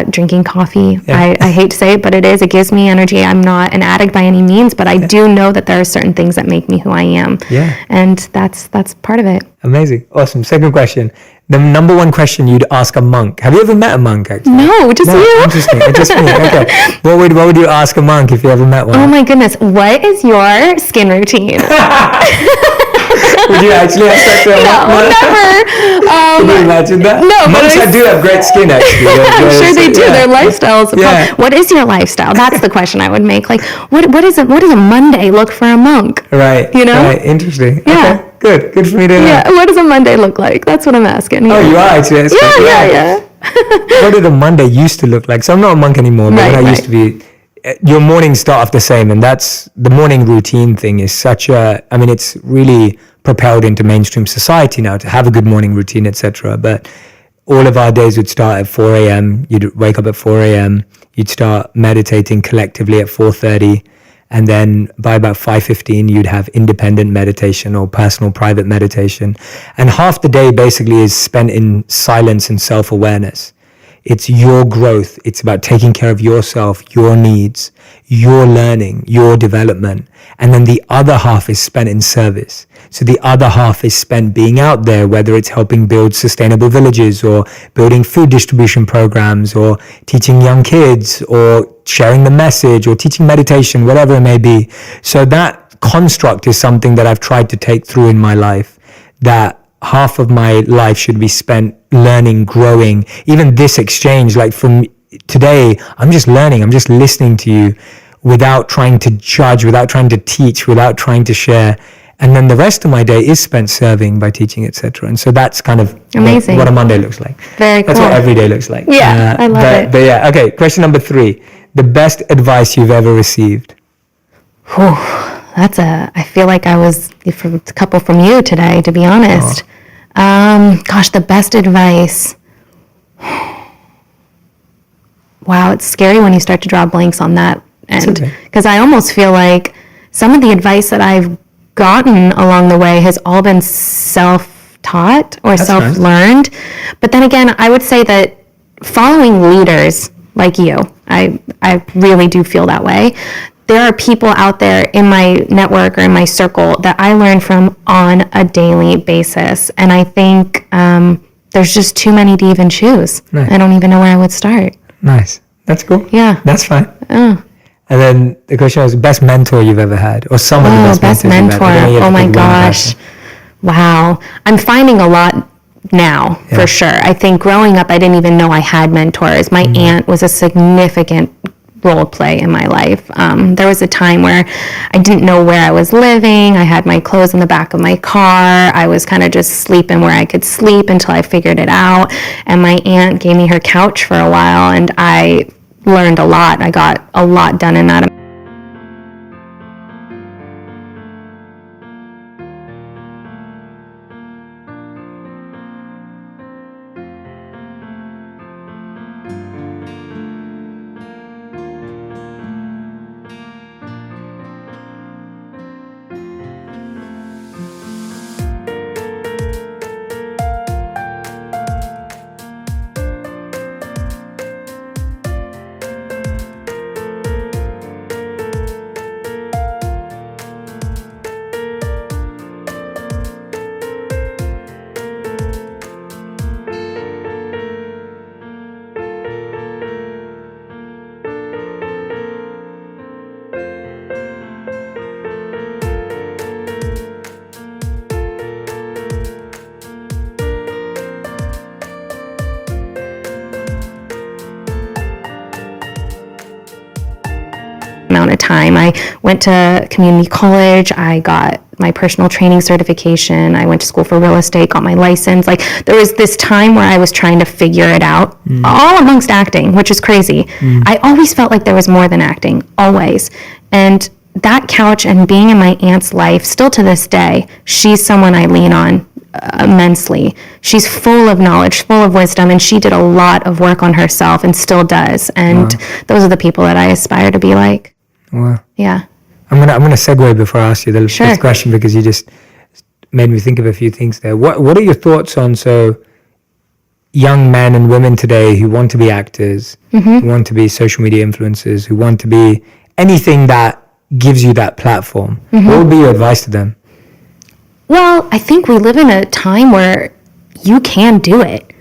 drinking coffee. Yeah. I hate to say it, but it is. It gives me energy. I'm not an addict by any means, but I do know that there are certain things that make me who I am. Yeah. And that's part of it. Amazing. Awesome. Second question. The number one question you'd ask a monk. Have you ever met a monk, actually? No, just you. Interesting. Just me. Okay. What would you ask a monk if you ever met one? Oh my goodness. What is your skin routine? Would you actually ask that to a monk? Never. Can you imagine that? No, but monks do have great skin, actually. I'm sure they do. Yeah. Their lifestyles. Yeah. What is your lifestyle? That's the question I would make. Like, what does a Monday look for a monk? Right. You know? Right. Interesting. Yeah. Okay. Good for me to know. Yeah. What does a Monday look like? That's what I'm asking. Oh, you are actually asking. Yeah. What did a Monday used to look like? So I'm not a monk anymore, but when I used to be, your mornings start off the same, and that's the morning routine thing is such a, I mean, it's really propelled into mainstream society now to have a good morning routine, etc. But all of our days would start at 4 a.m. You'd wake up at 4 a.m. You'd start meditating collectively at 4:30. And then by about 5:15, you'd have independent meditation or personal private meditation. And half the day basically is spent in silence and self-awareness. It's your growth. It's about taking care of yourself, your needs, your learning, your development. And then the other half is spent in service. So the other half is spent being out there, whether it's helping build sustainable villages or building food distribution programs or teaching young kids or sharing the message or teaching meditation, whatever it may be. So that construct is something that I've tried to take through in my life, that half of my life should be spent learning, growing. Even this exchange, like from today, I'm just learning, I'm just listening to you without trying to judge, without trying to teach, without trying to share. And then the rest of my day is spent serving by teaching, etc. And so that's kind of amazing. What a Monday looks like. Very cool. That's what every day looks like. Yeah, I love it. But yeah, okay, question number 3. The best advice you've ever received? Whew, I feel like I was a couple from you today, to be honest. Gosh, the best advice. Wow, it's scary when you start to draw blanks on that end. Because I almost feel like some of the advice that I've gotten along the way has all been self-taught or self-learned. Nice. But then again, I would say that following leaders like you, I really do feel that way. There are people out there in my network or in my circle that I learn from on a daily basis. And I think there's just too many to even choose. Nice. I don't even know where I would start. Nice. That's cool. Yeah. That's fine. Oh. And then the question was best mentor you've ever had, or some of the best mentors mentor. You've had. Oh my gosh. Wow. I'm finding a lot now, for sure. I think growing up, I didn't even know I had mentors. My aunt was a significant role play in my life. There was a time where I didn't know where I was living. I had my clothes in the back of my car. I was kind of just sleeping where I could sleep until I figured it out. And my aunt gave me her couch for a while, and I learned a lot. I got a lot done in that. amount of time. I went to community college. I got my personal training certification. I went to school for real estate, got my license. Like, there was this time where I was trying to figure it out, all amongst acting, which is crazy. I always felt like there was more than acting, always. And that couch and being in my aunt's life, still to this day, she's someone I lean on immensely. She's full of knowledge, full of wisdom, and she did a lot of work on herself and still does. And those are the people that I aspire to be like. Wow. Yeah. I'm gonna segue before I ask you the Sure. next question, because you just made me think of a few things there. What are your thoughts on young men and women today who want to be actors, who want to be social media influencers, who want to be anything that gives you that platform? What would be your advice to them? Well, I think we live in a time where you can do it.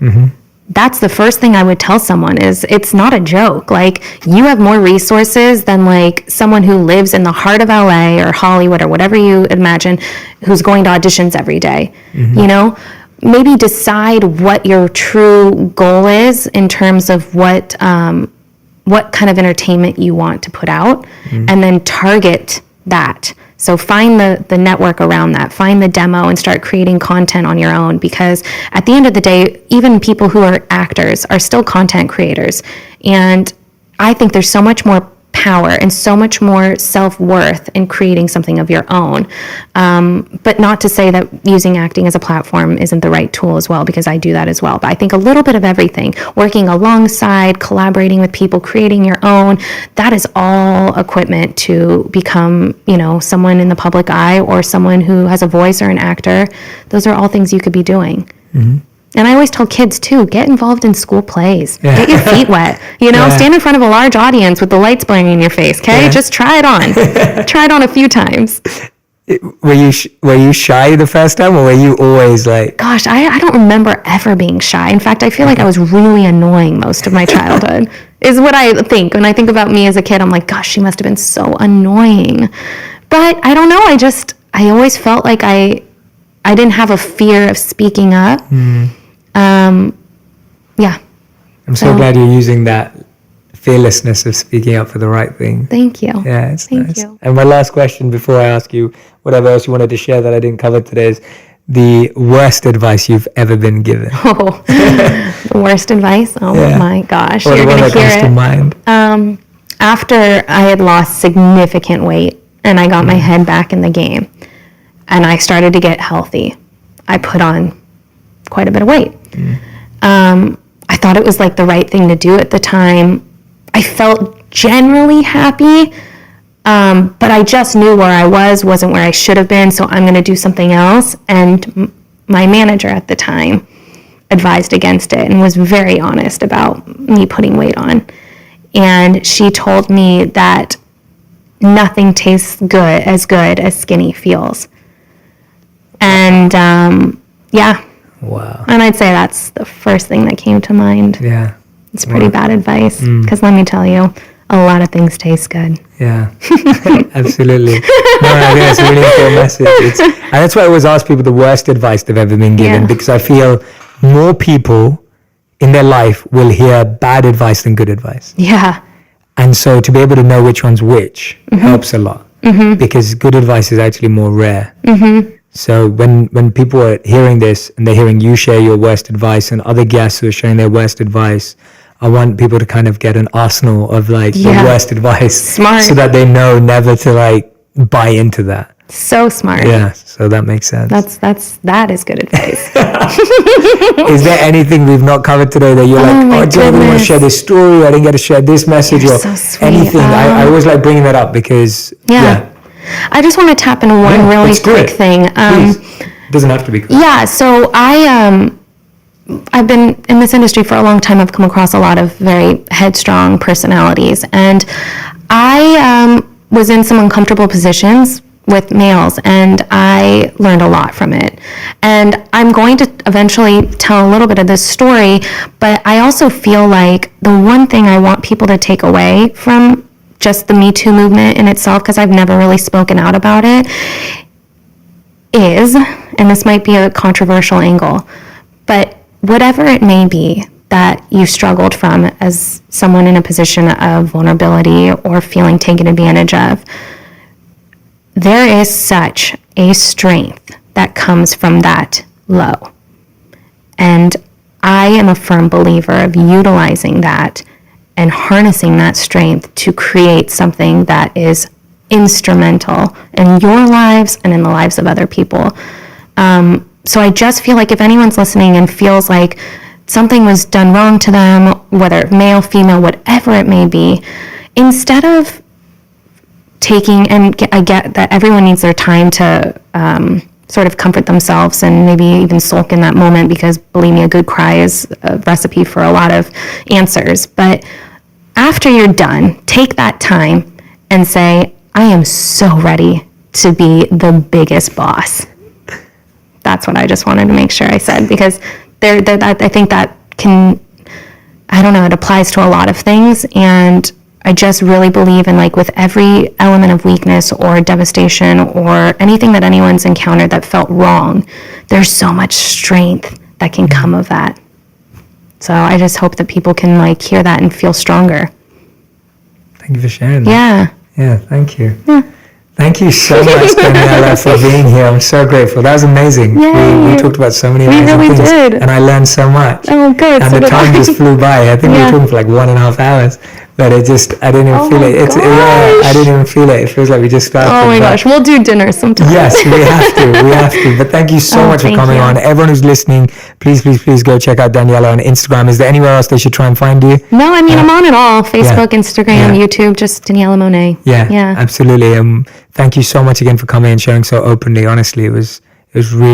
That's the first thing I would tell someone, is it's not a joke. Like, you have more resources than like someone who lives in the heart of LA or Hollywood or whatever you imagine, who's going to auditions every day. You know, maybe decide what your true goal is in terms of what kind of entertainment you want to put out, and then target that. So find the network around that, find the demo, and start creating content on your own, because at the end of the day, even people who are actors are still content creators. And I think there's so much more power and so much more self-worth in creating something of your own. But not to say that using acting as a platform isn't the right tool as well, because I do that as well. But I think a little bit of everything, working alongside, collaborating with people, creating your own, that is all equipment to become, you know, someone in the public eye or someone who has a voice or an actor. Those are all things you could be doing. And I always tell kids too, get involved in school plays. Get your feet wet. You know, stand in front of a large audience with the lights blaring in your face, okay? Just try it on. Try it on a few times. Were you shy the first time, or were you always like... Gosh, I don't remember ever being shy. In fact, I feel like I was really annoying most of my childhood, is what I think. When I think about me as a kid, I'm like, gosh, she must have been so annoying. But I don't know, I always felt like I didn't have a fear of speaking up. Yeah. I'm so glad you're using that fearlessness of speaking up for the right thing. Thank you. Yeah, it's Thank nice. you. And my last question before I ask you whatever else you wanted to share that I didn't cover today is the worst advice you've ever been given. Oh, the worst advice? Oh my gosh. Or You're going to hear comes to mind. After I had lost significant weight and I got my head back in the game and I started to get healthy, I put on quite a bit of weight. I thought it was like the right thing to do at the time. I felt generally happy, but I just knew where I wasn't where I should have been, so I'm going to do something else. And my manager at the time advised against it and was very honest about me putting weight on. And she told me that nothing tastes good as skinny feels. And yeah. Wow. And I'd say that's the first thing that came to mind. Yeah. It's pretty bad advice, because let me tell you, a lot of things taste good. Yeah, absolutely. No, I think that's a really important message. And that's why I always ask people the worst advice they've ever been given, because I feel more people in their life will hear bad advice than good advice. Yeah. And so to be able to know which one's which helps a lot, because good advice is actually more rare. So when people are hearing this and they're hearing you share your worst advice and other guests who are sharing their worst advice, I want people to kind of get an arsenal of like the worst advice. Smart. So that they know never to like buy into that. So smart. Yeah, so that makes sense. That is good advice. Is there anything we've not covered today that you're like, do you really want to share this story? I didn't get to share this message. You're or so sweet. anything. I always like bringing that up because I just want to tap into one really quick thing. Please. It doesn't have to be quick. Yeah, so I've been in this industry for a long time. I've come across a lot of very headstrong personalities, and I was in some uncomfortable positions with males, and I learned a lot from it. And I'm going to eventually tell a little bit of this story, but I also feel like the one thing I want people to take away from just the Me Too movement in itself, because I've never really spoken out about it, is, and this might be a controversial angle, but whatever it may be that you struggled from as someone in a position of vulnerability or feeling taken advantage of, there is such a strength that comes from that low. And I am a firm believer of utilizing that and harnessing that strength to create something that is instrumental in your lives and in the lives of other people. So I just feel like if anyone's listening and feels like something was done wrong to them, whether male, female, whatever it may be, instead of taking, and I get that everyone needs their time to sort of comfort themselves and maybe even sulk in that moment, because believe me, a good cry is a recipe for a lot of answers. But after you're done, take that time and say, I am so ready to be the biggest boss. That's what I just wanted to make sure I said, because I think that can, I don't know, it applies to a lot of things. And I just really believe in, like, with every element of weakness or devastation or anything that anyone's encountered that felt wrong, there's so much strength that can come of that. So I just hope that people can, like, hear that and feel stronger. Thank you for sharing that. Yeah. Yeah, thank you. Yeah. Thank you so much, Daniella, for being here. I'm so grateful. That was amazing. We talked about so many amazing things. Did. And I learned so much. Oh, good. And so the time just flew by. I think we were talking for like 1.5 hours. But I didn't even feel it. I didn't even feel it. It feels like we just started. Oh my gosh, we'll do dinner sometime. Yes, we have to. But thank you so much for coming on. Everyone who's listening, please go check out Daniella on Instagram. Is there anywhere else they should try and find you? No, I mean, I'm on it all. Facebook, Instagram, YouTube, just Daniella Monet. Yeah, absolutely. Thank you so much again for coming and sharing so openly. Honestly, it was really